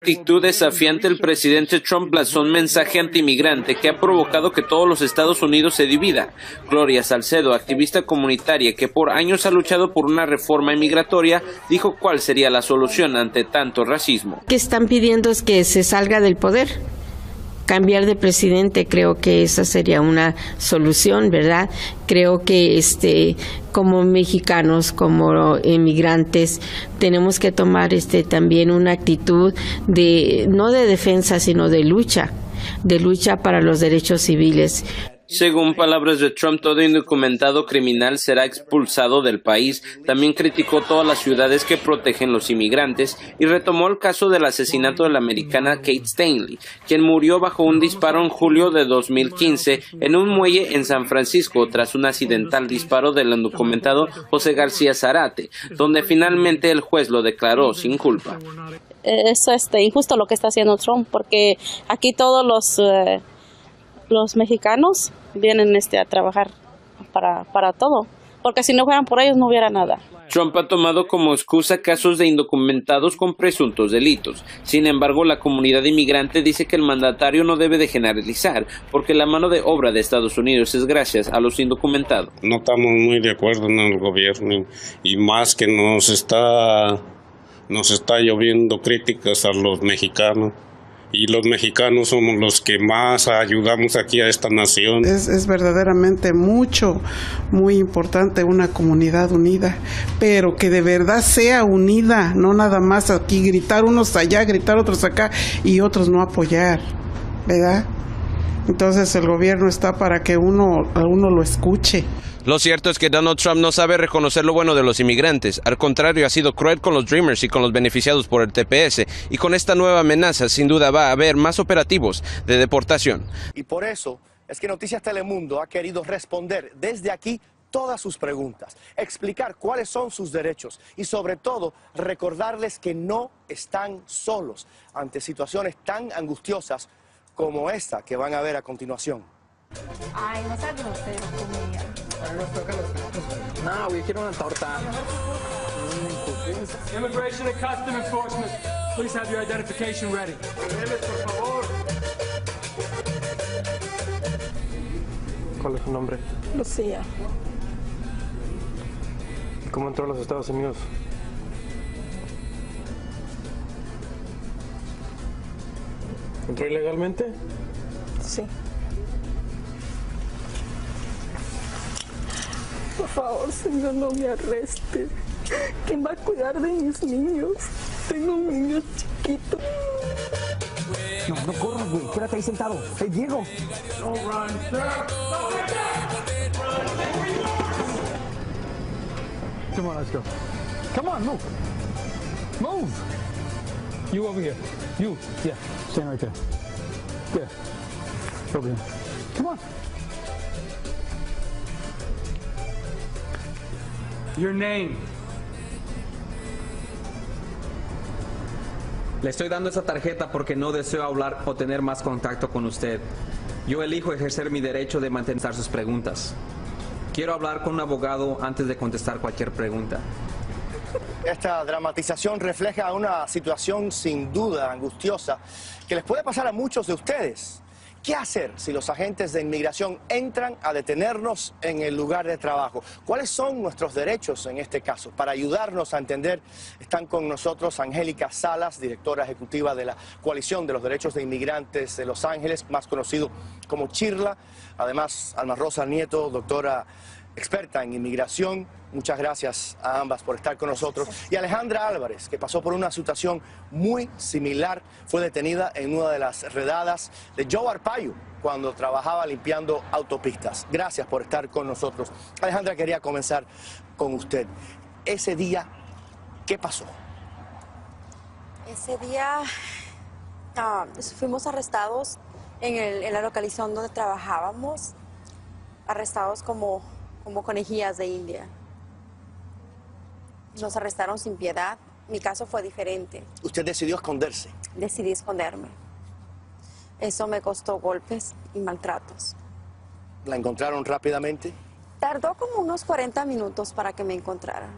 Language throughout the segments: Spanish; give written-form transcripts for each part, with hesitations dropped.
Actitud desafiante, el presidente Trump lanzó un mensaje antimigrante que ha provocado que todos los Estados Unidos se divida. Gloria Salcedo, activista comunitaria que por años ha luchado por una reforma inmigratoria, dijo cuál sería la solución ante tanto racismo. Lo que están pidiendo es que se salga del poder. Cambiar de presidente, creo que esa sería una solución, ¿verdad? Creo que como mexicanos, como inmigrantes, tenemos que tomar también una actitud no de defensa, sino de lucha para los derechos civiles. Según palabras de Trump, todo indocumentado criminal será expulsado del país. También criticó todas las ciudades que protegen los inmigrantes y retomó el caso del asesinato de la americana Kate Stanley, quien murió bajo un disparo en julio de 2015 en un muelle en San Francisco tras un accidental disparo del indocumentado José García Zárate, donde finalmente el juez lo declaró sin culpa. Es injusto lo que está haciendo Trump, porque aquí todos los mexicanos vienen a trabajar para todo, porque si no fueran por ellos no hubiera nada. Trump ha tomado como excusa casos de indocumentados con presuntos delitos. Sin embargo, la comunidad inmigrante dice que el mandatario no debe de generalizar, porque la mano de obra de Estados Unidos es gracias a los indocumentados. No estamos muy de acuerdo en el gobierno y más que nos está lloviendo críticas a los mexicanos. Y los mexicanos somos los que más ayudamos aquí a esta nación. Es verdaderamente muy importante una comunidad unida, pero que de verdad sea unida, no nada más aquí gritar unos allá, gritar otros acá y otros no apoyar, ¿verdad? Entonces el gobierno está para que uno lo escuche. Lo cierto es que Donald Trump no sabe reconocer lo bueno de los inmigrantes. Al contrario, ha sido cruel con los Dreamers y con los beneficiados por el TPS. Y con esta nueva amenaza, sin duda, va a haber más operativos de deportación. Y por eso es que Noticias Telemundo ha querido responder desde aquí todas sus preguntas, explicar cuáles son sus derechos y sobre todo recordarles que no están solos ante situaciones tan angustiosas como esta que van a ver a continuación. Ay, no seas grosero con ella. No, güey, quiero una torta. Immigration and Custom Enforcement, please have your identification ready. Por favor. ¿Cuál es su nombre? Lucía. ¿Cómo entró a los Estados Unidos? ¿Entró ilegalmente? Sí. Por favor, señor, no me arreste. ¿Quién va a cuidar de mis niños? Tengo un niño chiquito. No corras, güey. Quédate ahí sentado. ¡Hey, Diego! Come on, let's go. Come on, move. Move. You over here. You. Yeah. Stand right there. Yeah. Over here. Come on. Your name. Le estoy dando esa tarjeta porque no deseo hablar o tener más contacto con usted. Yo elijo ejercer mi derecho de mantener sus preguntas. Quiero hablar con un abogado antes de contestar cualquier pregunta. Esta dramatización refleja una situación sin duda angustiosa que les puede pasar a muchos de ustedes. ¿Qué hacer si los agentes de inmigración entran a detenernos en el lugar de trabajo? ¿Cuáles son nuestros derechos en este caso? Para ayudarnos a entender, están con nosotros Angélica Salas, directora ejecutiva de la Coalición de los Derechos de Inmigrantes de Los Ángeles, más conocido como CHIRLA. Además, Alma Rosa Nieto, doctora experta en inmigración. Muchas gracias a ambas por estar con nosotros. Y Alejandra Álvarez, que pasó por una situación muy similar, fue detenida en una de las redadas de Joe Arpaio cuando trabajaba limpiando autopistas. Gracias por estar con nosotros. Alejandra, quería comenzar con usted. Ese día, ¿qué pasó? Ese día fuimos arrestados en la localización donde trabajábamos, arrestados como conejillas de India. Nos arrestaron sin piedad. Mi caso fue diferente. ¿Usted decidió esconderse? Decidí esconderme. Eso me costó golpes y maltratos. ¿La encontraron rápidamente? Tardó como unos 40 minutos para que me encontraran.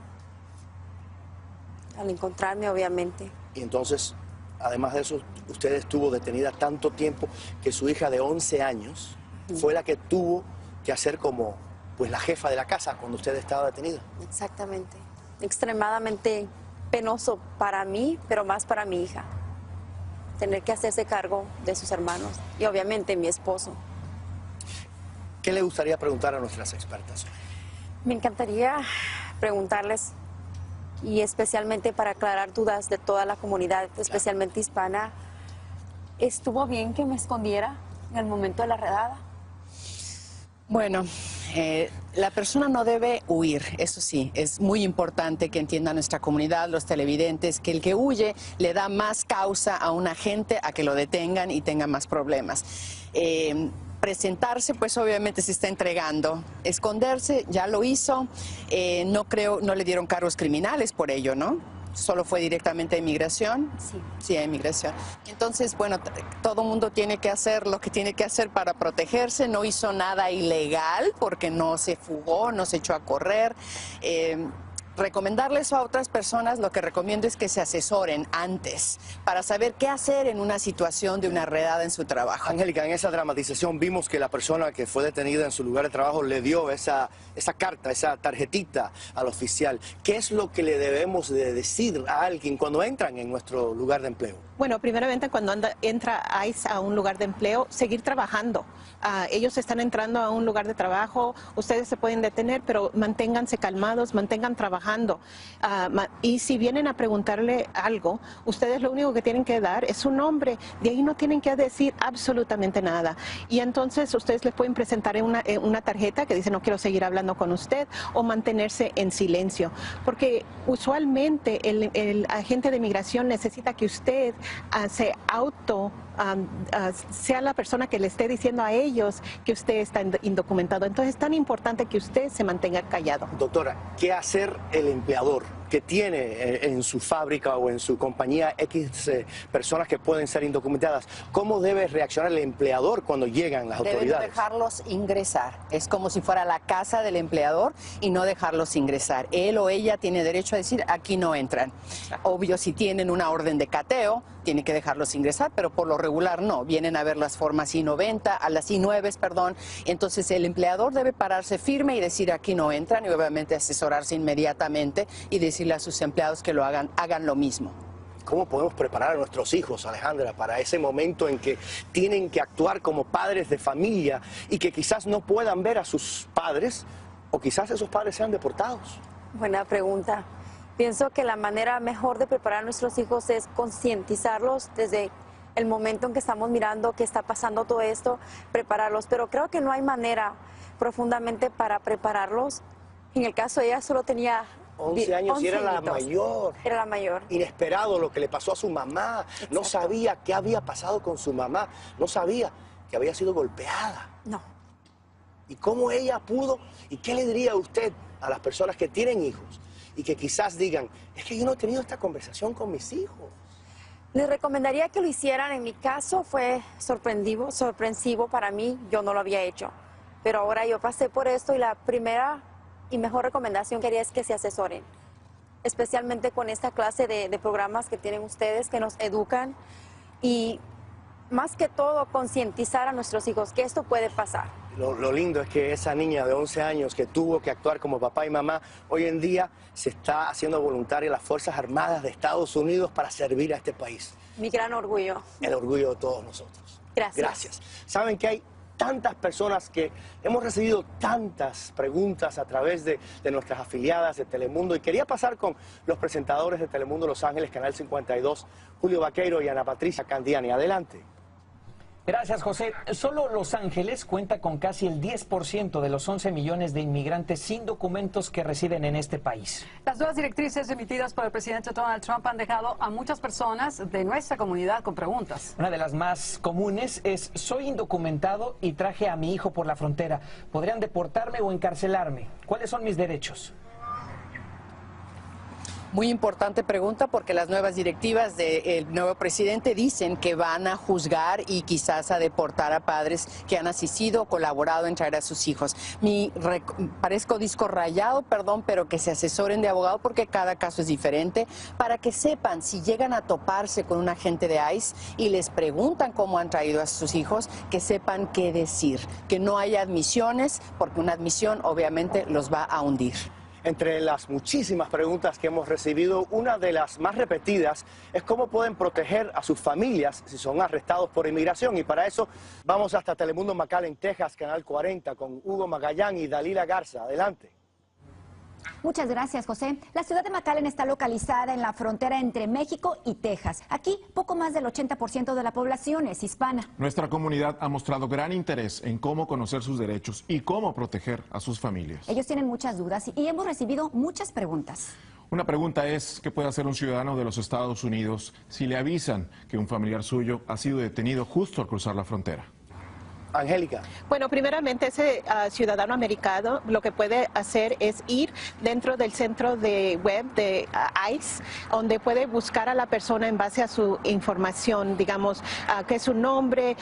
Al encontrarme, obviamente. Y entonces, además de eso, usted estuvo detenida tanto tiempo que su hija de 11 años fue la que tuvo que hacer como pues la jefa de la casa cuando usted estaba detenida. Exactamente. Extremadamente penoso para mí, pero más para mi hija. Tener que hacerse cargo de sus hermanos y obviamente mi esposo. ¿Qué le gustaría preguntar a nuestras expertas? Me encantaría preguntarles, y especialmente para aclarar dudas de toda la comunidad, especialmente hispana, ¿estuvo bien que me escondiera en el momento de la redada? Bueno, la persona no debe huir, eso sí, es muy importante que entienda nuestra comunidad, los televidentes, que el que huye le da más causa a un agente a que lo detengan y tenga más problemas. Presentarse, pues obviamente se está entregando. Esconderse, ya lo hizo. No le dieron cargos criminales por ello, ¿no? Solo fue directamente a inmigración. Sí, a inmigración. Entonces, bueno, todo mundo tiene que hacer lo que tiene que hacer para protegerse. No hizo nada ilegal porque no se fugó, no se echó a correr. Recomendarles a otras personas, lo que recomiendo es que se asesoren antes para saber qué hacer en una situación de una redada en su trabajo. Angélica, en esa dramatización vimos que la persona que fue detenida en su lugar de trabajo le dio esa carta, esa tarjetita al oficial. ¿Qué es lo que le debemos de decir a alguien cuando entran en nuestro lugar de empleo? Bueno, primeramente cuando entra ICE a un lugar de empleo, seguir trabajando. Ellos están entrando a un lugar de trabajo, ustedes se pueden detener, pero manténganse calmados, mantengan trabajando. Y si vienen a preguntarle algo, ustedes lo único que tienen que dar es su nombre. De ahí no tienen que decir absolutamente nada. Y entonces ustedes les pueden presentar una tarjeta que dice no quiero seguir hablando con usted, o mantenerse en silencio. Porque usualmente el agente de migración necesita que usted se sea la persona que le esté diciendo a ellos que usted está indocumentado. Entonces es tan importante que usted se mantenga callado. Doctora, ¿qué hacer el empleador que tiene en su fábrica o en su compañía X personas que pueden ser indocumentadas? ¿Cómo debe reaccionar el empleador cuando llegan las autoridades? Deben dejarlos ingresar. Es como si fuera la casa del empleador y no dejarlos ingresar. Él o ella tiene derecho a decir aquí no entran. Obvio, si tienen una orden de cateo, tiene que dejarlos ingresar, pero por lo regular no. Vienen a ver las formas I-90, a las I-9, perdón. Entonces el empleador debe pararse firme y decir aquí no entran y obviamente asesorarse inmediatamente y decirle a sus empleados que lo hagan lo mismo. ¿Cómo podemos preparar a nuestros hijos, Alejandra, para ese momento en que tienen que actuar como padres de familia y que quizás no puedan ver a sus padres o quizás esos padres sean deportados? Buena pregunta. Pienso que la manera mejor de preparar a nuestros hijos es concientizarlos desde el momento en que estamos mirando que está pasando todo esto, prepararlos. Pero creo que no hay manera profundamente para prepararlos. En el caso de ella solo tenía 11 años y era la mayor. Era la mayor. Inesperado lo que le pasó a su mamá. Exacto. No sabía qué había pasado con su mamá. No sabía que había sido golpeada. No. ¿Y cómo ella pudo? ¿Y qué le diría a usted a las personas que tienen hijos y que quizás digan, es que yo no he tenido esta conversación con mis hijos? Les recomendaría que lo hicieran. En mi caso fue sorpresivo para mí. Yo no lo había hecho. Pero ahora yo pasé por esto y la primera y mejor recomendación que haría es que se asesoren, especialmente con esta clase de programas que tienen ustedes, que nos educan y más que todo concientizar a nuestros hijos que esto puede pasar. Lo lindo es que esa niña de 11 años que tuvo que actuar como papá y mamá, hoy en día se está haciendo voluntaria en las Fuerzas Armadas de Estados Unidos para servir a este país. Mi gran orgullo. El orgullo de todos nosotros. Gracias. Gracias. Saben que hay tantas personas que hemos recibido tantas preguntas a través de nuestras afiliadas de Telemundo, y quería pasar con los presentadores de Telemundo Los Ángeles, Canal 52, Julio Vaqueiro y Ana Patricia Candiani. Adelante. Gracias, José. Solo Los Ángeles cuenta con casi el 10% de los 11 millones de inmigrantes sin documentos que residen en este país. Las nuevas directrices emitidas por el presidente Donald Trump han dejado a muchas personas de nuestra comunidad con preguntas. Una de las más comunes es: soy indocumentado y traje a mi hijo por la frontera. ¿Podrían deportarme o encarcelarme? ¿Cuáles son mis derechos? Muy importante pregunta porque las nuevas directivas del nuevo presidente dicen que van a juzgar y quizás a deportar a padres que han asistido o colaborado en traer a sus hijos. Parezco disco rayado, perdón, pero que se asesoren de abogado porque cada caso es diferente, para que sepan si llegan a toparse con un agente de ICE y les preguntan cómo han traído a sus hijos, que sepan qué decir, que no haya admisiones, porque una admisión obviamente los va a hundir. Entre las muchísimas preguntas que hemos recibido, una de las más repetidas es cómo pueden proteger a sus familias si son arrestados por inmigración. Y para eso vamos hasta Telemundo McAllen, Texas, Canal 40, con Hugo Magallán y Dalila Garza. Adelante. Muchas gracias, José. La ciudad de McAllen está localizada en la frontera entre México y Texas. Aquí, poco más del 80% de la población es hispana. Nuestra comunidad ha mostrado gran interés en cómo conocer sus derechos y cómo proteger a sus familias. Ellos tienen muchas dudas y hemos recibido muchas preguntas. Una pregunta es, ¿qué puede hacer un ciudadano de los Estados Unidos si le avisan que un familiar suyo ha sido detenido justo al cruzar la frontera? Angélica. Bueno, primeramente ese ciudadano americano lo que puede hacer es ir dentro del centro de web de ICE, donde puede buscar a la persona en base a su información, digamos, qué es su nombre,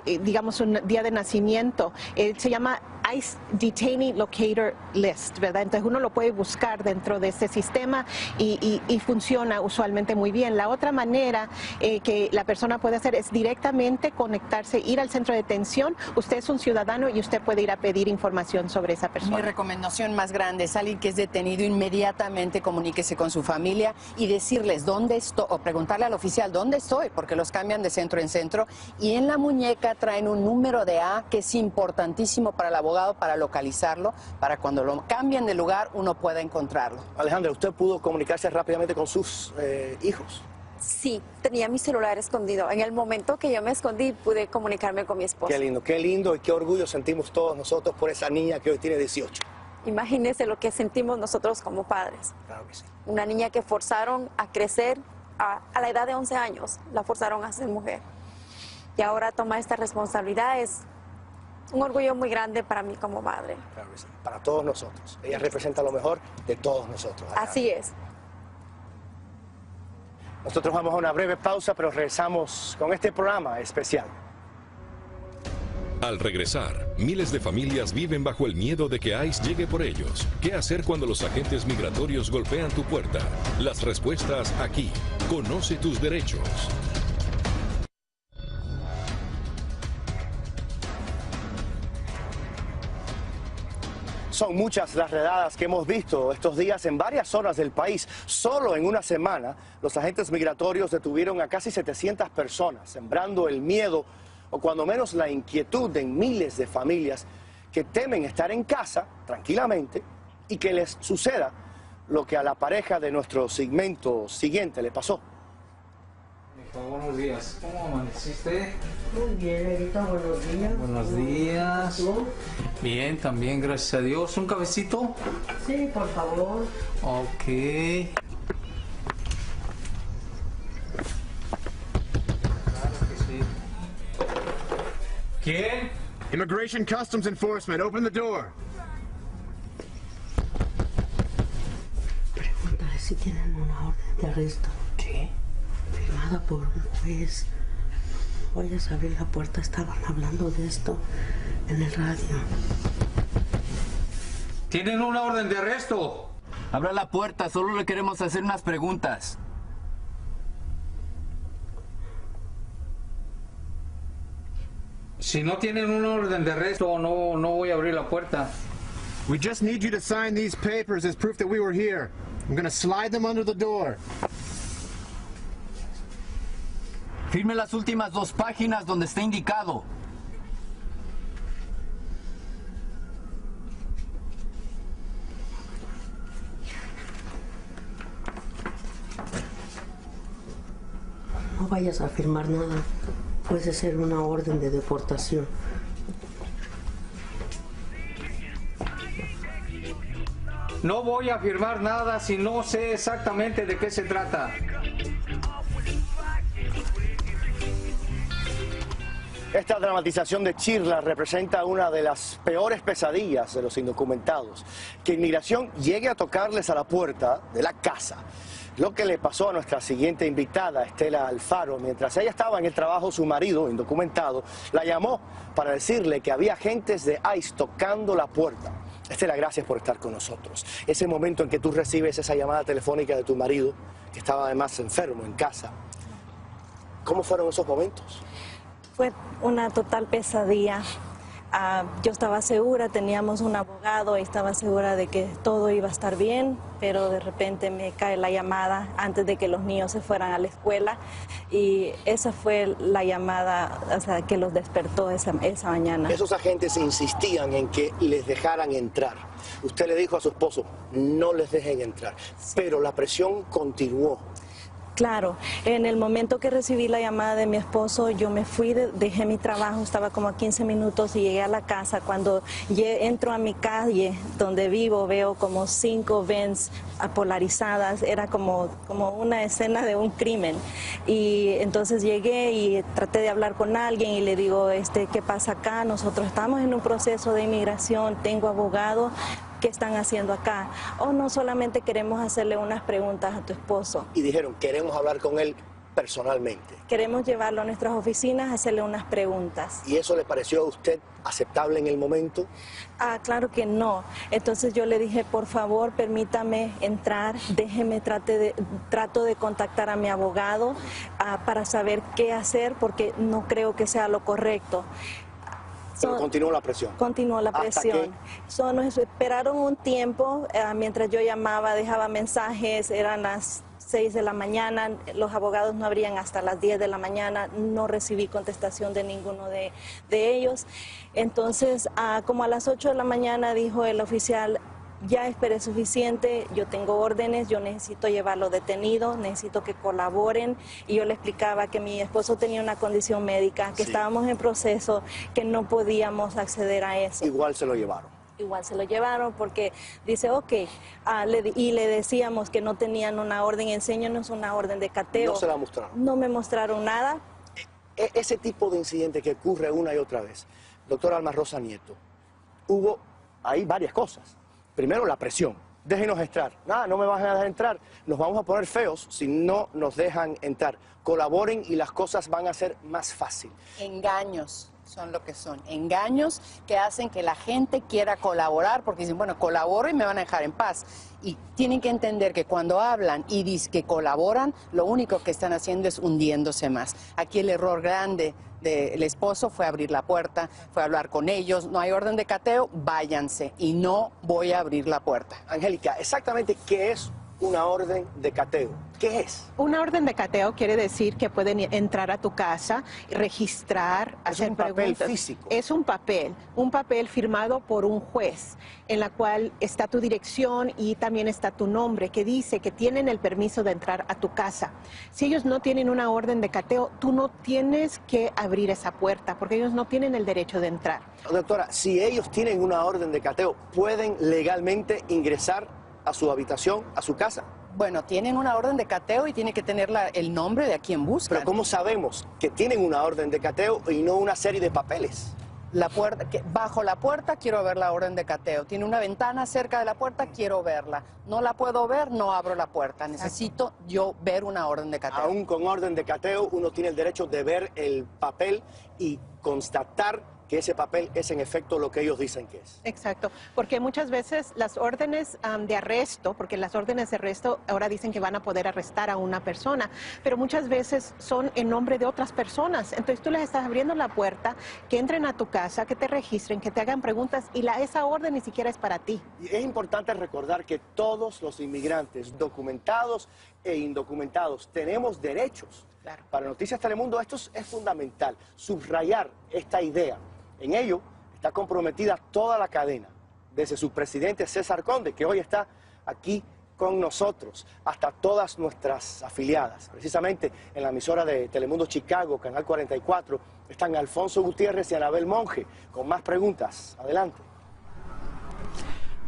digamos, un día de nacimiento. Se llama ICE Detainee Locator List, ¿verdad? Entonces uno lo puede buscar dentro de este sistema y funciona usualmente muy bien. La otra manera que la persona puede hacer es directamente conectarse, ir al centro de detención. Usted es un ciudadano y usted puede ir a pedir información sobre esa persona. Mi recomendación más grande es alguien que es detenido, inmediatamente comuníquese con su familia y decirles dónde estoy, o preguntarle al oficial dónde estoy, porque los cambian de centro en centro, y en la muñeca traen un número de A que es importantísimo para el abogado, para localizarlo, para cuando lo cambien de lugar uno pueda encontrarlo. Alejandra, ¿usted pudo comunicarse rápidamente con sus hijos? Sí, tenía mi celular escondido. En el momento que yo me escondí, pude comunicarme con mi esposo. Qué lindo y qué orgullo sentimos todos nosotros por esa niña que hoy tiene 18. Imagínese lo que sentimos nosotros como padres. Claro que sí. Una niña que forzaron a crecer a la edad de 11 años, la forzaron a ser mujer. Y ahora toma esta responsabilidad. Es un orgullo muy grande para mí como madre. Claro que sí. Para todos nosotros. Ella representa lo mejor de todos nosotros. Así es. Nosotros vamos a una breve pausa, pero regresamos con este programa especial. Al regresar, miles de familias viven bajo el miedo de que ICE llegue por ellos. ¿Qué hacer cuando los agentes migratorios golpean tu puerta? Las respuestas aquí. Conoce tus derechos. Son muchas las redadas que hemos visto estos días en varias zonas del país. Solo en una semana, los agentes migratorios detuvieron a casi 700 personas, sembrando el miedo o cuando menos la inquietud en miles de familias que temen estar en casa tranquilamente y que les suceda lo que a la pareja de nuestro segmento siguiente le pasó. Buenos días, ¿cómo amaneciste? Muy bien, Negrita, buenos días. Buenos días. ¿Tú? Bien, también, gracias a Dios. ¿Un cafecito? Sí, por favor. Ok. Claro que sí. ¿Quién? Immigration Customs Enforcement, open the door. Pregúntale si tienen una orden de arresto. ¿Qué? Firmada por un juez. Oyes abrir la puerta, estaban hablando de esto en el radio. ¿Tienen una orden de arresto? Abra la puerta, solo le queremos hacer unas preguntas. Si no tienen una orden de arresto, no voy a abrir la puerta. We just need you to sign these papers as proof that we were here. I'm going to slide them under the door. Firme las últimas 2 páginas donde está indicado. No vayas a firmar nada. Puede ser una orden de deportación. No voy a firmar nada si no sé exactamente de qué se trata. Esta dramatización de Chirla representa una de las peores pesadillas de los indocumentados. Que inmigración llegue a tocarles a la puerta de la casa. Lo que le pasó a nuestra siguiente invitada, Estela Alfaro, mientras ella estaba en el trabajo, su marido, indocumentado, la llamó para decirle que había agentes de ICE tocando la puerta. Estela, gracias por estar con nosotros. Ese momento en que tú recibes esa llamada telefónica de tu marido, que estaba además enfermo en casa, ¿cómo fueron esos momentos? Fue una total pesadilla. Yo estaba segura, teníamos un abogado y estaba segura de que todo iba a estar bien, pero de repente me cae la llamada antes de que los niños se fueran a la escuela y esa fue la llamada, o sea, que los despertó esa mañana. Esos agentes insistían en que les dejaran entrar. Usted le dijo a su esposo, no les dejen entrar, pero la presión continuó. Claro, en el momento que recibí la llamada de mi esposo, yo me fui, dejé mi trabajo, estaba como a 15 minutos y llegué a la casa. Cuando entro a mi calle donde vivo, veo como 5 vans polarizadas, era como una escena de un crimen. Y entonces llegué y traté de hablar con alguien y le digo, ¿qué pasa acá? Nosotros estamos en un proceso de inmigración, tengo abogado. ¿Qué están haciendo acá? O no, solamente queremos hacerle unas preguntas a tu esposo. Y dijeron, queremos hablar con él personalmente. Queremos llevarlo a nuestras oficinas, hacerle unas preguntas. ¿Y eso le pareció a usted aceptable en el momento? Claro que no. Entonces yo le dije, por favor, permítame entrar, déjeme, trato de contactar a mi abogado para saber qué hacer, porque no creo que sea lo correcto. Pero continuó la presión. Continuó la presión. Nos esperaron un tiempo, mientras yo llamaba, dejaba mensajes, eran las 6 de la mañana, los abogados no abrían hasta las 10 de la mañana, no recibí contestación de ninguno de ellos. Entonces, como a las 8 de la mañana dijo el oficial, ya esperé suficiente, yo tengo órdenes, yo necesito llevarlo detenido, necesito que colaboren. Y yo le explicaba que mi esposo tenía una condición médica, que estábamos en proceso, que no podíamos acceder a eso. Igual se lo llevaron. Igual se lo llevaron porque dice, ok, y le decíamos que no tenían una orden, enséñanos una orden de cateo. No se la mostraron. No me mostraron nada. Ese tipo de incidente que ocurre una y otra vez. Doctora Alma Rosa Nieto, hubo ahí varias cosas. Primero, la presión. Déjenos entrar. Nada, no me van a dejar entrar. Nos vamos a poner feos si no nos dejan entrar. Colaboren y las cosas van a ser más fáciles. Engaños son lo que son. Engaños que hacen que la gente quiera colaborar porque dicen, bueno, colaboro y me van a dejar en paz. Y tienen que entender que cuando hablan y dicen que colaboran, lo único que están haciendo es hundiéndose más. Aquí el error grande del esposo fue abrir la puerta, fue hablar con ellos, no hay orden de cateo, váyanse y no voy a abrir la puerta. Angélica, exactamente qué es una orden de cateo. ¿Qué es? Una orden de cateo quiere decir que pueden entrar a tu casa, registrar, hacer preguntas. Es un papel físico. Es un papel firmado por un juez, en la cual está tu dirección y también está tu nombre, que dice que tienen el permiso de entrar a tu casa. Si ellos no tienen una orden de cateo, tú no tienes que abrir esa puerta, porque ellos no tienen el derecho de entrar. Doctora, si ellos tienen una orden de cateo, ¿pueden legalmente ingresar a su habitación, a su casa? Bueno, tienen una orden de cateo y tiene que tener el nombre de a quien buscan. Pero ¿cómo sabemos que tienen una orden de cateo y no una serie de papeles? La puerta, bajo la puerta quiero ver la orden de cateo. Tiene una ventana cerca de la puerta, quiero verla. No la puedo ver, no abro la puerta. Necesito yo ver una orden de cateo. Aún con orden de cateo, uno tiene el derecho de ver el papel y constatar que ese papel es en efecto lo que ellos dicen que es. Exacto, porque muchas veces las órdenes de arresto, porque las órdenes de arresto ahora dicen que van a poder arrestar a una persona, pero muchas veces son en nombre de otras personas. Entonces tú les estás abriendo la puerta, que entren a tu casa, que te registren, que te hagan preguntas y esa orden ni siquiera es para ti. Y es importante recordar que todos los inmigrantes, documentados e indocumentados, tenemos derechos. Claro. Para Noticias Telemundo esto es fundamental, subrayar esta idea. En ello está comprometida toda la cadena, desde su presidente César Conde, que hoy está aquí con nosotros, hasta todas nuestras afiliadas. Precisamente en la emisora de Telemundo Chicago, Canal 44, están Alfonso Gutiérrez y Anabel Monge, con más preguntas. Adelante.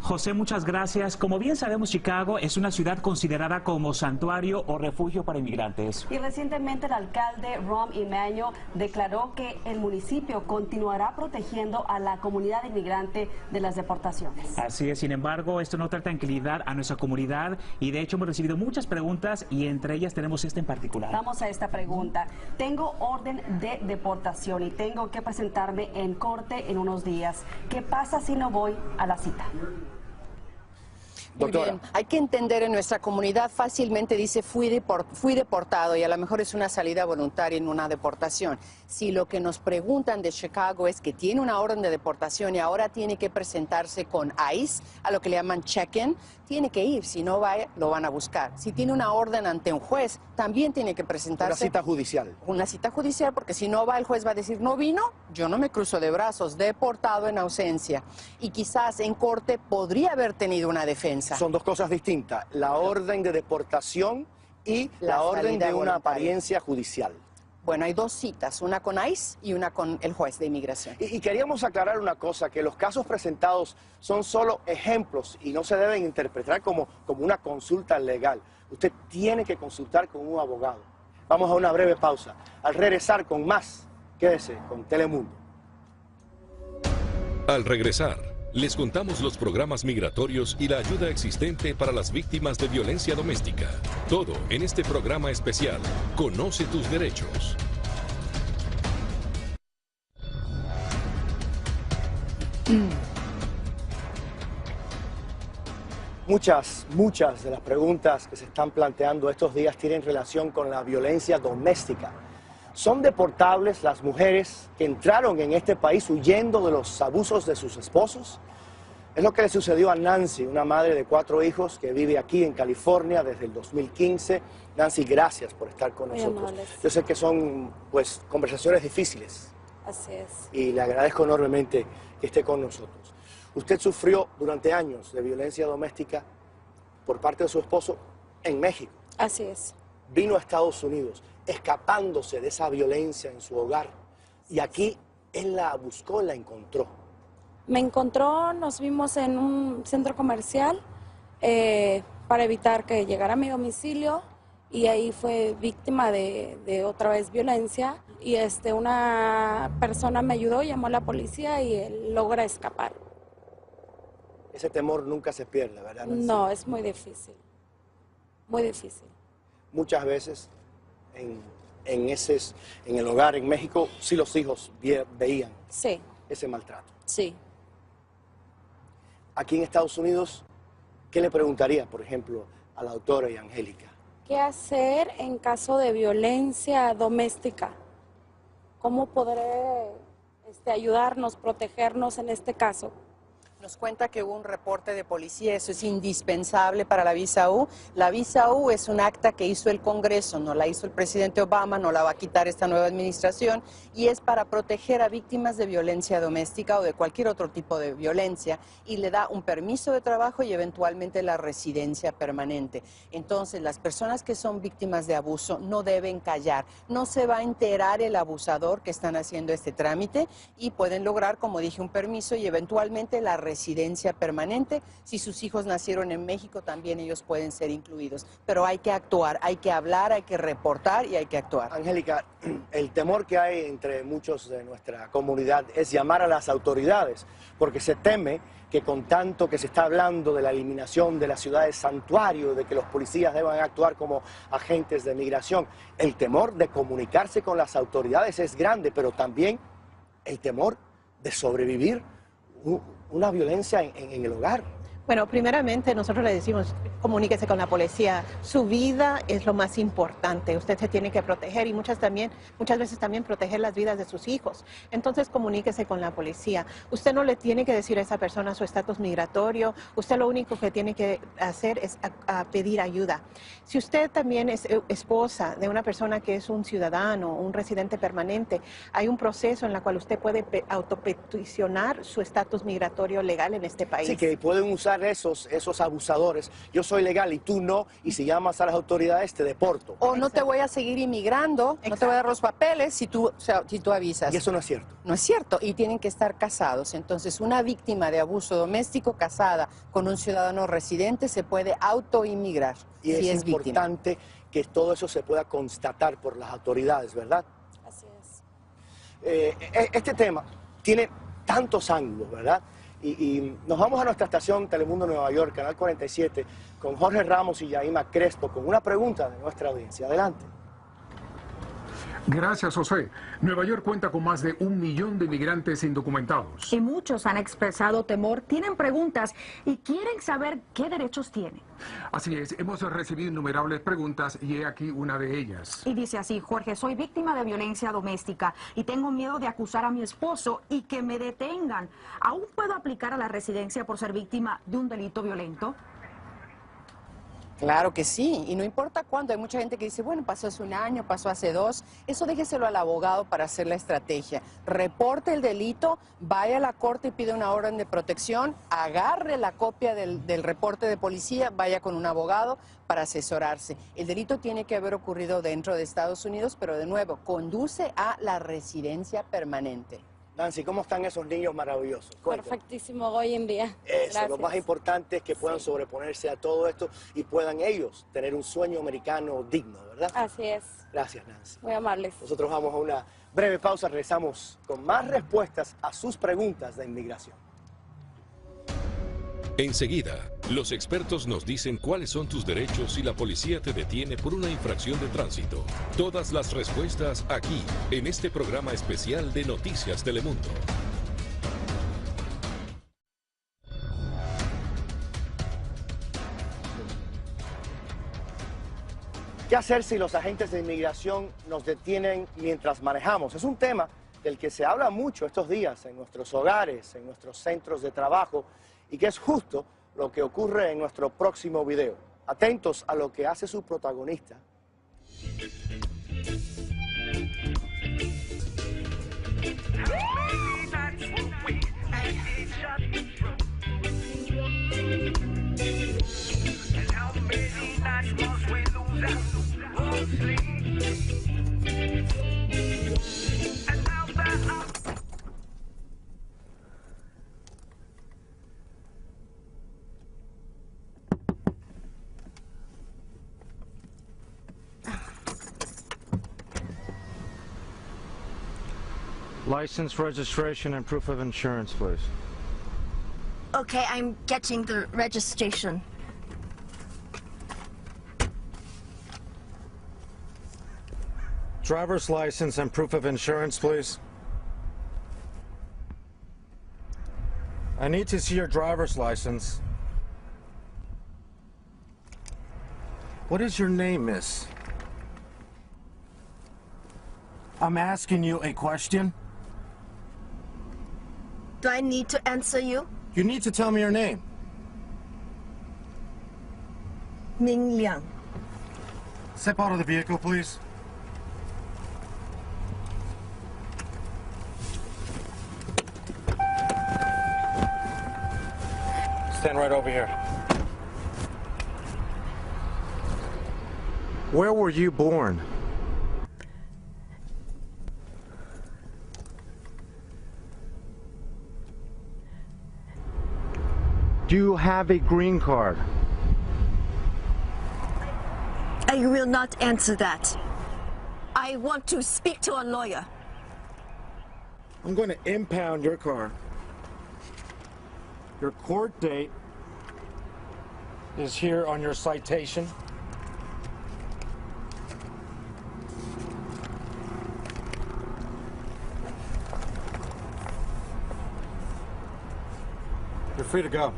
José, muchas gracias. Como bien sabemos, Chicago es una ciudad considerada como santuario o refugio para inmigrantes. Y recientemente el alcalde Rahm Emanuel declaró que el municipio continuará protegiendo a la comunidad inmigrante de las deportaciones. Así es, sin embargo, esto no trae tranquilidad a nuestra comunidad y de hecho hemos recibido muchas preguntas y entre ellas tenemos esta en particular. Vamos a esta pregunta. Tengo orden de deportación y tengo que presentarme en corte en unos días. ¿Qué pasa si no voy a la cita? Muy bien. Hay que entender, en nuestra comunidad fácilmente dice fui deportado y a lo mejor es una salida voluntaria en una deportación. Si lo que nos preguntan de Chicago es que tiene una orden de deportación y ahora tiene que presentarse con ICE, a lo que le llaman check-in, tiene que ir. Si no va, lo van a buscar. Si tiene una orden ante un juez, también tiene que presentarse. Una cita judicial. Una cita judicial, porque si no va, el juez va a decir, no vino, yo no me cruzo de brazos, deportado en ausencia. Y quizás en corte podría haber tenido una defensa. Son dos cosas distintas, la orden de deportación y la orden de una apariencia judicial. Bueno, hay dos citas, una con ICE y una con el juez de inmigración. Y queríamos aclarar una cosa, que los casos presentados son solo ejemplos y no se deben interpretar como una consulta legal. Usted tiene que consultar con un abogado. Vamos a una breve pausa. Al regresar con más, quédese con Telemundo. Al regresar, les contamos los programas migratorios y la ayuda existente para las víctimas de violencia doméstica. Todo en este programa especial. Conoce tus derechos. Muchas de las preguntas que se están planteando estos días tienen relación con la violencia doméstica. ¿Son deportables las mujeres que entraron en este país huyendo de los abusos de sus esposos? Es lo que le sucedió a Nancy, una madre de 4 hijos que vive aquí en California desde el 2015. Nancy, gracias por estar con nosotros. Yo sé que son, pues, conversaciones difíciles. Así es. Y le agradezco enormemente que esté con nosotros. Usted sufrió durante años de violencia doméstica por parte de su esposo en México. Así es. Vino a Estados Unidos escapándose de esa violencia en su hogar. Y aquí él la buscó, la encontró. Me encontró, nos vimos en un centro comercial para evitar que llegara a mi domicilio y ahí fue víctima de otra vez violencia y una persona me ayudó, llamó a la policía y él logra escapar. Ese temor nunca se pierde, ¿verdad, Nancy? No, es muy difícil, muy difícil. Muchas veces en el hogar en México sí los hijos veían ese maltrato. Sí. Aquí en Estados Unidos, ¿qué le preguntaría, por ejemplo, a la doctora y Angélica? ¿Qué hacer en caso de violencia doméstica? ¿Cómo podré ayudarnos, protegernos en este caso? Nos cuenta que hubo un reporte de policía, eso es indispensable para la visa U. La visa U es un acta que hizo el Congreso, no la hizo el presidente Obama, no la va a quitar esta nueva administración, y es para proteger a víctimas de violencia doméstica o de cualquier otro tipo de violencia, y le da un permiso de trabajo y eventualmente la residencia permanente. Entonces, las personas que son víctimas de abuso no deben callar, no se va a enterar el abusador que están haciendo este trámite y pueden lograr, como dije, un permiso y eventualmente la residencia permanente. Si sus hijos nacieron en México, también ellos pueden ser incluidos. Pero hay que actuar, hay que hablar, hay que reportar y hay que actuar. Angélica, el temor que hay entre muchos de nuestra comunidad es llamar a las autoridades, porque se teme que con tanto que se está hablando de la eliminación de las ciudades santuario, de que los policías deban actuar como agentes de migración, el temor de comunicarse con las autoridades es grande, pero también el temor de sobrevivir una violencia en el hogar. Bueno, primeramente nosotros le decimos, comuníquese con la policía. Su vida es lo más importante. Usted se tiene que proteger y muchas veces también proteger las vidas de sus hijos. Entonces, comuníquese con la policía. Usted no le tiene que decir a esa persona su estatus migratorio. Usted lo único que tiene que hacer es pedir ayuda. Si usted también es esposa de una persona que es un ciudadano, un residente permanente, hay un proceso en el cual usted puede autopeticionar su estatus migratorio legal en este país. Sí, que pueden usar encontrar esos abusadores, yo soy legal y tú no, y si llamas a las autoridades te deporto. O no te voy a seguir inmigrando, no te voy a dar los papeles si tú avisas. Y eso no es cierto. No es cierto, y tienen que estar casados. Entonces, una víctima de abuso doméstico casada con un ciudadano residente se puede autoinmigrar Y si es importante que todo eso se pueda constatar por las autoridades, ¿verdad? Así es. Este tema tiene tantos ángulos, ¿verdad? Y nos vamos a nuestra estación Telemundo Nueva York, Canal 47, con Jorge Ramos y Yaima Crespo, con una pregunta de nuestra audiencia. Adelante. Gracias, José. Nueva York cuenta con más de 1 millón de inmigrantes indocumentados. Y muchos han expresado temor, tienen preguntas y quieren saber qué derechos tienen. Así es, hemos recibido innumerables preguntas y he aquí una de ellas. Y dice así: Jorge, soy víctima de violencia doméstica y tengo miedo de acusar a mi esposo y que me detengan. ¿Aún puedo aplicar a la residencia por ser víctima de un delito violento? Claro que sí, y no importa cuándo. Hay mucha gente que dice, bueno, pasó hace 1 año, pasó hace 2. Eso déjeselo al abogado para hacer la estrategia. Reporte el delito, vaya a la corte y pide una orden de protección, agarre la copia del reporte de policía, vaya con un abogado para asesorarse. El delito tiene que haber ocurrido dentro de Estados Unidos, pero de nuevo, conduce a la residencia permanente. Nancy, ¿cómo están esos niños maravillosos? Cuéntame. Perfectísimo hoy en día. Eso, Gracias. lo más importante es que puedan sobreponerse a todo esto y puedan ellos tener un sueño americano digno, ¿verdad? Así es. Gracias, Nancy. Muy amables. Nosotros vamos a una breve pausa, regresamos con más respuestas a sus preguntas de inmigración. Enseguida, los expertos nos dicen cuáles son tus derechos si la policía te detiene por una infracción de tránsito. Todas las respuestas aquí, en este programa especial de Noticias Telemundo. ¿Qué hacer si los agentes de inmigración nos detienen mientras manejamos? Es un tema del que se habla mucho estos días en nuestros hogares, en nuestros centros de trabajo, y que es justo lo que ocurre en nuestro próximo video. Atentos a lo que hace su protagonista. License, registration, and proof of insurance, please. Okay, I'm getting the registration. Driver's license and proof of insurance, please. I need to see your driver's license. What is your name, miss? I'm asking you a question. Do I need to answer you? You need to tell me your name. Ming Liang. Step out of the vehicle, please. Stand right over here. Where were you born? Do you have a green card? I will not answer that. I want to speak to a lawyer. I'm going to impound your car. Your court date is here on your citation. You're free to go.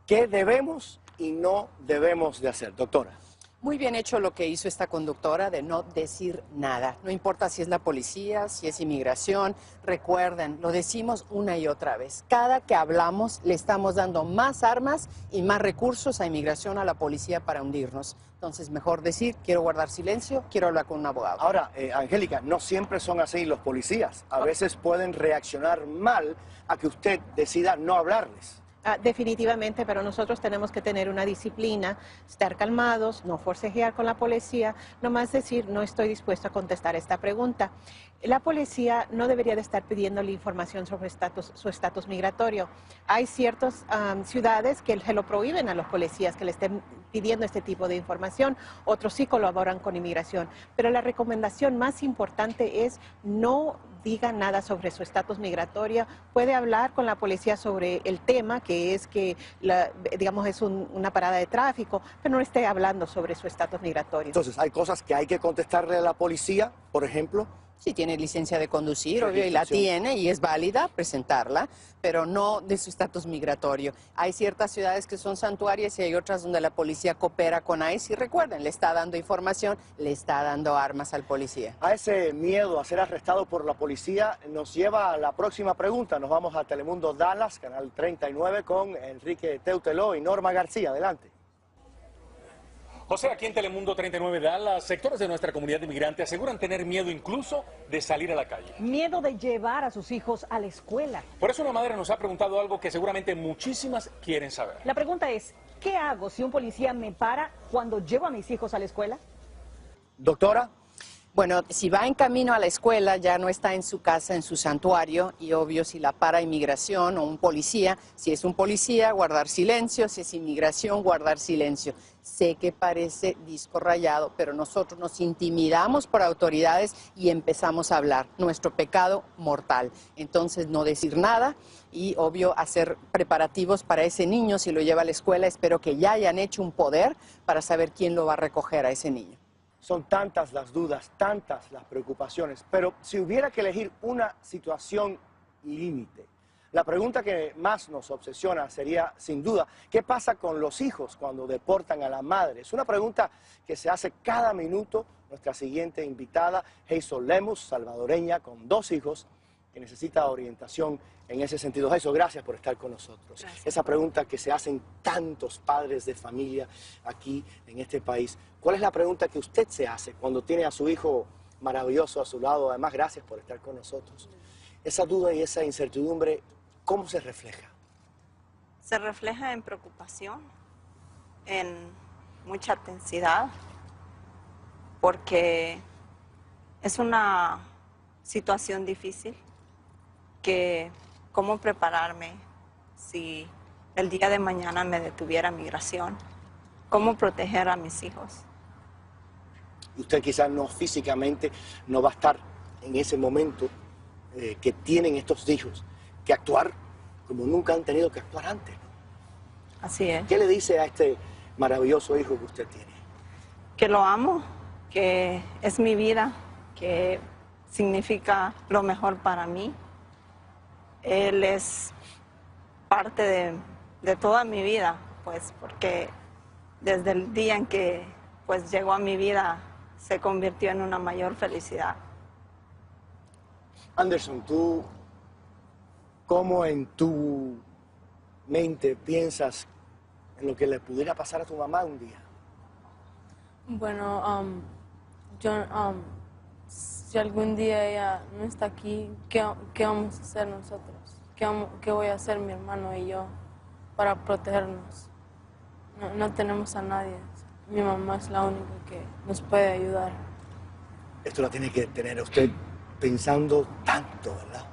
¿Qué debemos y no debemos de hacer, doctora? Muy bien hecho lo que hizo esta conductora de no decir nada. No importa si es la policía, si es inmigración. Recuerden, lo decimos una y otra vez. Cada que hablamos le estamos dando más armas y más recursos a inmigración, a la policía para hundirnos. Entonces, mejor decir, quiero guardar silencio, quiero hablar con un abogado. Ahora, Angélica, no siempre son así los policías. A veces pueden reaccionar mal a que usted decida no hablarles. Definitivamente, pero nosotros tenemos que tener una disciplina, estar calmados, no forcejear con la policía, nomás decir, no estoy dispuesto a contestar esta pregunta. La policía no debería de estar pidiéndole información sobre su estatus migratorio. Hay ciertas ciudades que se lo prohíben a los policías que le estén pidiendo este tipo de información, otros sí colaboran con inmigración, pero la recomendación más importante es no diga nada sobre su estatus migratorio, puede hablar con la policía sobre el tema, que es que, digamos, es una parada de tráfico, pero no esté hablando sobre su estatus migratorio. Entonces, hay cosas que hay que contestarle a la policía, por ejemplo. Si tiene licencia de conducir, obvio, y la tiene y es válida, presentarla, pero no de su estatus migratorio. Hay ciertas ciudades que son santuarias y hay otras donde la policía coopera con ICE y recuerden, le está dando información, le está dando armas al policía. A ese miedo a ser arrestado por la policía nos lleva a la próxima pregunta. Nos vamos a Telemundo Dallas, Canal 39, con Enrique Teuteló y Norma García. Adelante. José, aquí en Telemundo 39 Dallas, sectores de nuestra comunidad de inmigrante aseguran tener miedo incluso de salir a la calle. Miedo de llevar a sus hijos a la escuela. Por eso una madre nos ha preguntado algo que seguramente muchísimas quieren saber. La pregunta es, ¿qué hago si un policía me para cuando llevo a mis hijos a la escuela? Doctora. Bueno, si va en camino a la escuela, ya no está en su casa, en su santuario, y obvio, si la para inmigración o un policía, si es un policía, guardar silencio, si es inmigración, guardar silencio. Sé que parece disco rayado, pero nosotros nos intimidamos por autoridades y empezamos a hablar. Nuestro pecado mortal. Entonces, no decir nada y, obvio, hacer preparativos para ese niño. Si lo lleva a la escuela, espero que ya hayan hecho un poder para saber quién lo va a recoger a ese niño. Son tantas las dudas, tantas las preocupaciones, pero si hubiera que elegir una situación límite, la pregunta que más nos obsesiona sería, sin duda, ¿qué pasa con los hijos cuando deportan a la madre? Es una pregunta que se hace cada minuto. Nuestra siguiente invitada, Hazel Lemus, salvadoreña, con 2 hijos, que necesita orientación en ese sentido. Hazel, gracias por estar con nosotros. Gracias. Esa pregunta que se hacen tantos padres de familia aquí en este país. ¿Cuál es la pregunta que usted se hace cuando tiene a su hijo maravilloso a su lado? Además, gracias por estar con nosotros. Esa duda y esa incertidumbre, ¿cómo se refleja? Se refleja en preocupación, en mucha tensidad, porque es una situación difícil, que cómo prepararme si el día de mañana me detuviera migración, cómo proteger a mis hijos. Usted quizás no físicamente no va a estar en ese momento que tienen estos hijos que actuar como nunca han tenido que actuar antes. Así es. ¿Qué le dice a este maravilloso hijo que usted tiene? Que lo amo, que es mi vida, que significa lo mejor para mí. Él es parte de toda mi vida, pues, porque desde el día en que pues llegó a mi vida se convirtió en una mayor felicidad. Anderson, ¿tú cómo en tu mente piensas en lo que le pudiera pasar a tu mamá un día? Bueno, si algún día ella no está aquí, ¿qué vamos a hacer nosotros? ¿Qué voy a hacer mi hermano y yo para protegernos? No tenemos a nadie. Mi mamá es la única que nos puede ayudar. Esto lo tiene que tener usted pensando tanto, ¿verdad?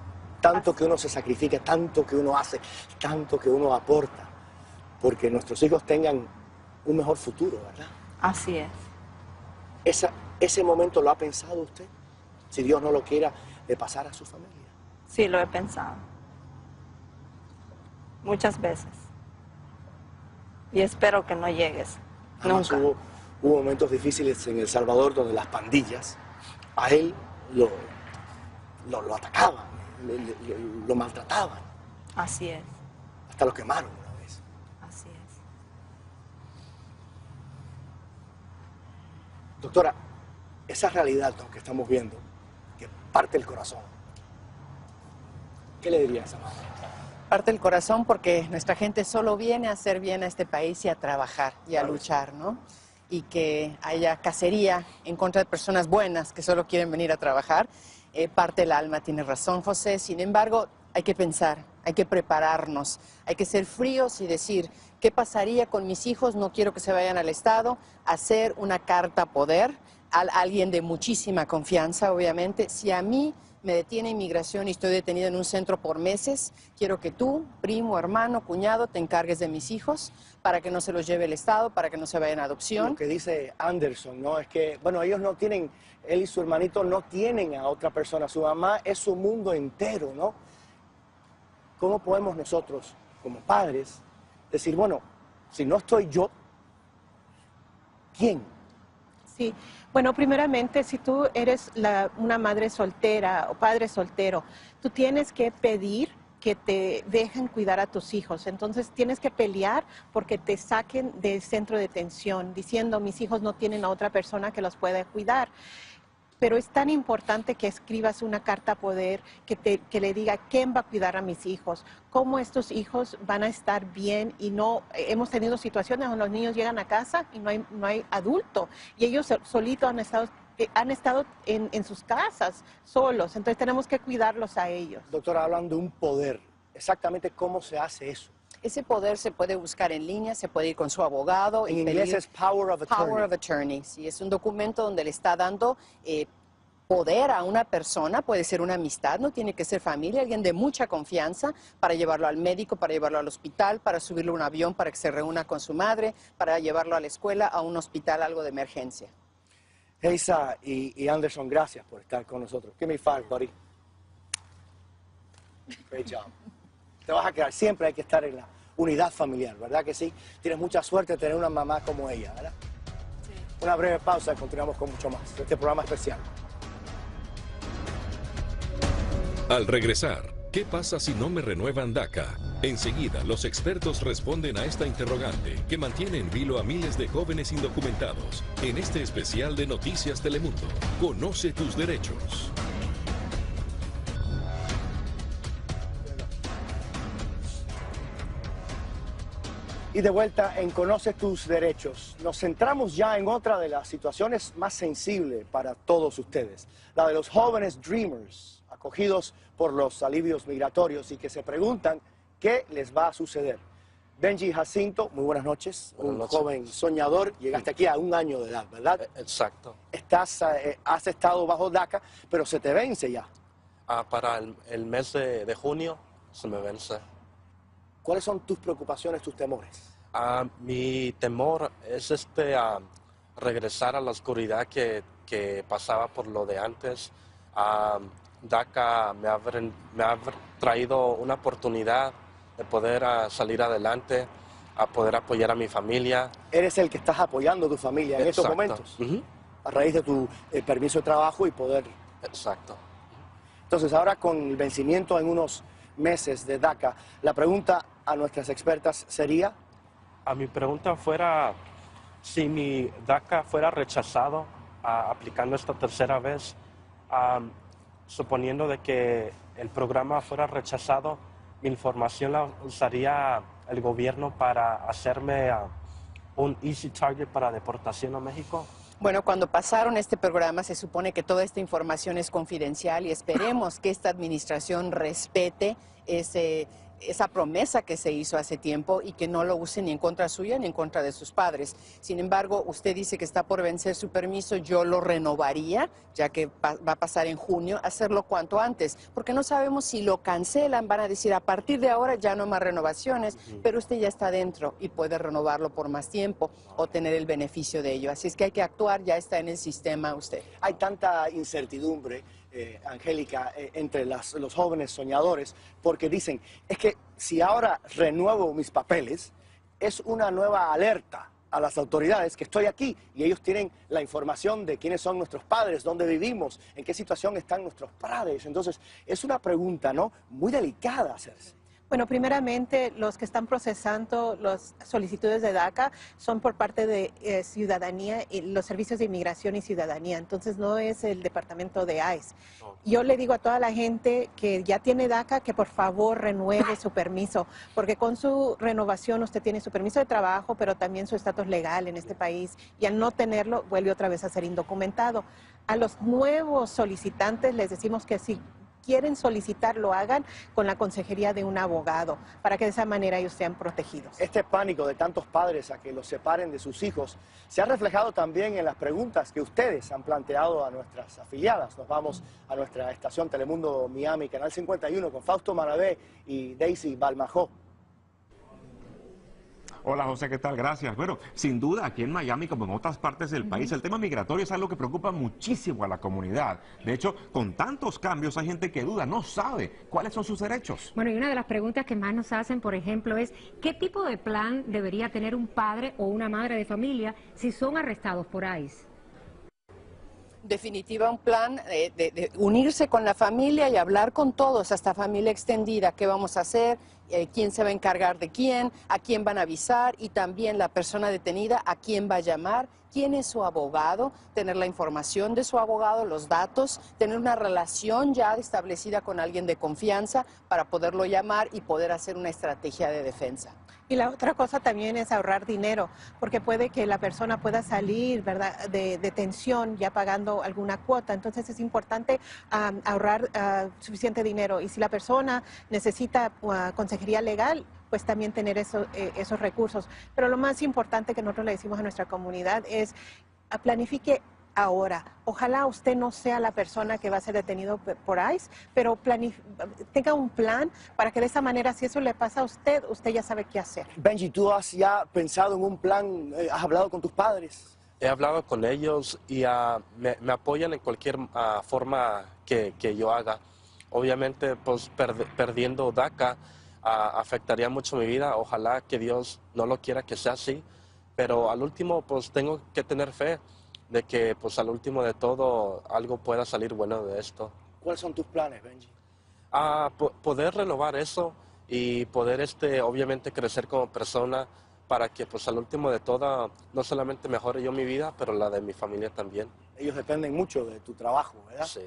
Tanto que uno se sacrifica, tanto que uno hace, tanto que uno aporta, porque nuestros hijos tengan un mejor futuro, ¿verdad? Así es. ¿Ese momento lo ha pensado usted? Si Dios no lo quiera, de pasar a su familia. Sí, lo he pensado. Muchas veces. Y espero que no llegues. Además, nunca. Hubo momentos difíciles en El Salvador donde las pandillas a él lo atacaban, lo maltrataban. Así es. Hasta lo quemaron una vez. Así es. Doctora, esa realidad que estamos viendo, que parte el corazón, ¿qué le diría a esa madre? Parte el corazón porque nuestra gente solo viene a hacer bien a este país y a trabajar y a luchar, ¿no? y que haya cacería en contra de personas buenas que solo quieren venir a trabajar, parte el alma. Tiene razón, José. Sin embargo, hay que pensar, hay que prepararnos, hay que ser fríos y decir, ¿qué pasaría con mis hijos? No quiero que se vayan al Estado. Hacer una carta poder a alguien de muchísima confianza, obviamente. Si a mí me detiene inmigración y estoy detenida en un centro por meses, quiero que tú, primo, hermano, cuñado, te encargues de mis hijos para que no se los lleve el Estado, para que no se vayan a adopción. Lo que dice Anderson, ¿no? Es que, bueno, ellos no tienen, él y su hermanito no tienen a otra persona. Su mamá es su mundo entero, ¿no? ¿Cómo podemos nosotros, como padres, decir, bueno, si no estoy yo, ¿quién? Sí, bueno, primeramente, si tú eres una madre soltera o padre soltero, tú tienes que pedir que te dejen cuidar a tus hijos. Entonces tienes que pelear porque te saquen del centro de detención, diciendo, mis hijos no tienen a otra persona que los pueda cuidar. Pero es tan importante que escribas una carta poder que le diga quién va a cuidar a mis hijos, cómo estos hijos van a estar bien y no. Hemos tenido situaciones donde los niños llegan a casa y no hay adulto y ellos solitos han estado en sus casas solos, entonces tenemos que cuidarlos a ellos. Doctora, hablan de un poder. Exactamente cómo se hace eso. Ese poder se puede buscar en línea, se puede ir con su abogado. En inglés es Power of Attorney. Power of Attorney, sí, es un documento donde le está dando poder a una persona, puede ser una amistad, no tiene que ser familia, alguien de mucha confianza, para llevarlo al médico, para llevarlo al hospital, para subirlo a un avión, para que se reúna con su madre, para llevarlo a la escuela, a un hospital, algo de emergencia. Geisa y Anderson, gracias por estar con nosotros. Give me 5, buddy. Great job. Te vas a quedar, siempre hay que estar en la unidad familiar, ¿verdad que sí? Tienes mucha suerte de tener una mamá como ella, ¿verdad? Sí. Una breve pausa y continuamos con mucho más de este programa especial. Al regresar, ¿qué pasa si no me renuevan DACA? Enseguida, los expertos responden a esta interrogante que mantiene en vilo a miles de jóvenes indocumentados. En este especial de Noticias Telemundo, conoce tus derechos. Y de vuelta en Conoce tus derechos. Nos centramos ya en otra de las situaciones más sensibles para todos ustedes. La de los jóvenes Dreamers, acogidos por los alivios migratorios y que se preguntan qué les va a suceder. Benji Jacinto, muy buenas noches. Buenas noches. Un joven soñador. Llegaste aquí a 1 año de edad, ¿verdad? Exacto. Has estado bajo DACA, pero se te vence ya. Para el mes de junio se me vence. ¿Cuáles son tus preocupaciones, tus temores? Mi temor es regresar a la oscuridad que pasaba por lo de antes. DACA me ha traído una oportunidad de poder salir adelante, a poder apoyar a mi familia. Eres el que estás apoyando a tu familia en estos momentos, a raíz de tu permiso de trabajo y poder... Exacto. Entonces, ahora con el vencimiento en unos meses de DACA, la pregunta a nuestras expertas sería... Mi pregunta fuera, si mi DACA fuera rechazado aplicando esta tercera vez, suponiendo de que el programa fuera rechazado, mi información la usaría el gobierno para hacerme un easy target para deportación a México. Bueno, cuando pasaron este programa se supone que toda esta información es confidencial y esperemos que esta administración respete esa promesa que se hizo hace tiempo y que no lo use ni en contra suya ni en contra de sus padres. Sin embargo, usted dice que está por vencer su permiso, yo lo renovaría, ya que va a pasar en junio, hacerlo cuanto antes, porque no sabemos si lo cancelan, van a decir a partir de ahora ya no más renovaciones, pero usted ya está dentro y puede renovarlo por más tiempo o tener el beneficio de ello. Así es que hay que actuar, ya está en el sistema usted. Hay tanta incertidumbre, Angélica, entre los jóvenes soñadores, porque dicen, es que si ahora renuevo mis papeles, es una nueva alerta a las autoridades que estoy aquí y ellos tienen la información de quiénes son nuestros padres, dónde vivimos, en qué situación están nuestros padres. Entonces, es una pregunta, ¿no?, muy delicada hacerse. Bueno, primeramente, los que están procesando las solicitudes de DACA son por parte de Ciudadanía, y los servicios de inmigración y ciudadanía. Entonces, no es el departamento de ICE. Yo le digo a toda la gente que ya tiene DACA que por favor renueve su permiso, porque con su renovación usted tiene su permiso de trabajo, pero también su estatus legal en este país, y al no tenerlo, vuelve otra vez a ser indocumentado. A los nuevos solicitantes les decimos que si quieren solicitar, lo hagan con la consejería de un abogado, para que de esa manera ellos sean protegidos. Este pánico de tantos padres a que los separen de sus hijos se ha reflejado también en las preguntas que ustedes han planteado a nuestras afiliadas. Nos vamos a nuestra estación Telemundo Miami, Canal 51, con Fausto Maravé y Daisy Balmajó. Hola José, ¿qué tal? Gracias. Bueno, sin duda aquí en Miami, como en otras partes del país, el tema migratorio es algo que preocupa muchísimo a la comunidad. De hecho, con tantos cambios hay gente que duda, no sabe cuáles son sus derechos. Bueno, y una de las preguntas que más nos hacen, por ejemplo, es ¿qué tipo de plan debería tener un padre o una madre de familia si son arrestados por ICE? Definitiva, un plan de unirse con la familia y hablar con todos, hasta familia extendida, qué vamos a hacer, quién se va a encargar de quién, a quién van a avisar y también la persona detenida, a quién va a llamar, quién es su abogado, tener la información de su abogado, los datos, tener una relación ya establecida con alguien de confianza para poderlo llamar y poder hacer una estrategia de defensa. Y la otra cosa también es ahorrar dinero, porque puede que la persona pueda salir, ¿verdad?, de detención ya pagando alguna cuota. Entonces es importante ahorrar suficiente dinero. Y si la persona necesita consejería legal, pues también tener esos recursos. Pero lo más importante que nosotros le decimos a nuestra comunidad es planifique ahora. Ojalá usted no sea la persona que va a ser detenido por ICE, pero tenga un plan para que de esa manera, si eso le pasa a usted, usted ya sabe qué hacer. Benji, ¿tú has ya pensado en un plan? ¿Has hablado con tus padres? He hablado con ellos y me apoyan en cualquier forma que yo haga. Obviamente, pues perdiendo DACA afectaría mucho mi vida. Ojalá que Dios no lo quiera que sea así, pero al último pues tengo que tener fe de que pues al último de todo algo pueda salir bueno de esto. ¿Cuáles son tus planes, Benji? Poder renovar eso y poder obviamente crecer como persona para que pues al último de todo no solamente mejore yo mi vida, pero la de mi familia también. Ellos dependen mucho de tu trabajo, ¿verdad? Sí.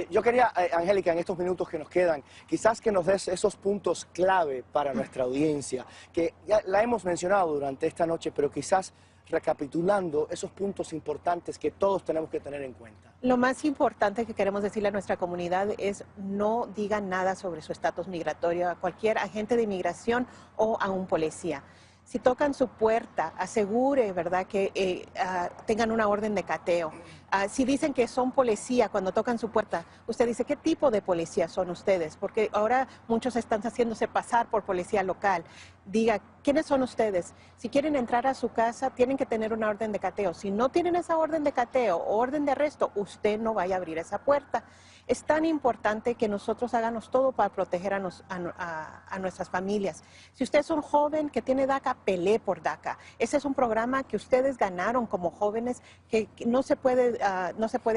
Yo quería, Angélica, en estos minutos que nos quedan, quizás que nos des esos puntos clave para nuestra audiencia, que ya la hemos mencionado durante esta noche, pero quizás recapitulando esos puntos importantes que todos tenemos que tener en cuenta. Lo más importante que queremos decirle a nuestra comunidad es no digan nada sobre su estatus migratorio a cualquier agente de inmigración o a un policía. Si tocan su puerta, asegure, ¿verdad?, que tengan una orden de cateo. Si dicen que son policía cuando tocan su puerta, usted dice, ¿qué tipo de policía son ustedes? Porque ahora muchos están haciéndose pasar por policía local. Diga, ¿quiénes son ustedes? Si quieren entrar a su casa, tienen que tener una orden de cateo. Si no tienen esa orden de cateo o orden de arresto, usted no vaya a abrir esa puerta. Es tan importante que nosotros hagamos todo para proteger a nuestras familias. Si usted es un joven que tiene DACA, pelee por DACA. Ese es un programa que ustedes ganaron como jóvenes que no se puede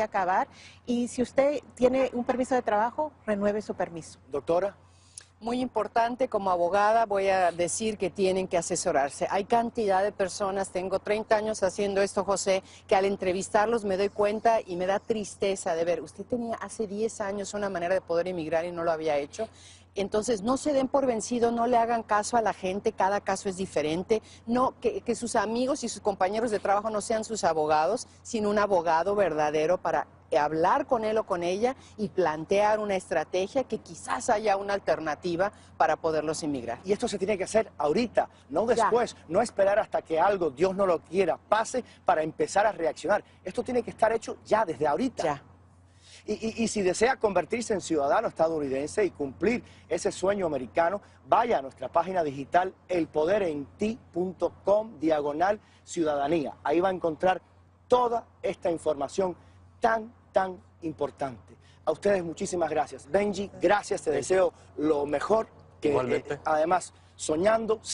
acabar. Y si usted tiene un permiso de trabajo, renueve su permiso. Doctora. Muy importante, como abogada voy a decir que tienen que asesorarse. Hay cantidad de personas, tengo 30 años haciendo esto, José, que al entrevistarlos me doy cuenta y me da tristeza de ver, usted tenía hace 10 años una manera de poder emigrar y no lo había hecho. Entonces, no se den por vencido, no le hagan caso a la gente, cada caso es diferente. No, que sus amigos y sus compañeros de trabajo no sean sus abogados, sino un abogado verdadero para hablar con él o con ella y plantear una estrategia que quizás haya una alternativa para poderlos inmigrar. Y esto se tiene que hacer ahorita, no después, no esperar hasta que algo, Dios no lo quiera, pase para empezar a reaccionar. Esto tiene que estar hecho ya, desde ahorita. Ya. Y si desea convertirse en ciudadano estadounidense y cumplir ese sueño americano, vaya a nuestra página digital elpoderenti.com/ciudadanía. Ahí va a encontrar toda esta información tan importante. A ustedes muchísimas gracias. Benji, gracias, te deseo lo mejor, que además soñando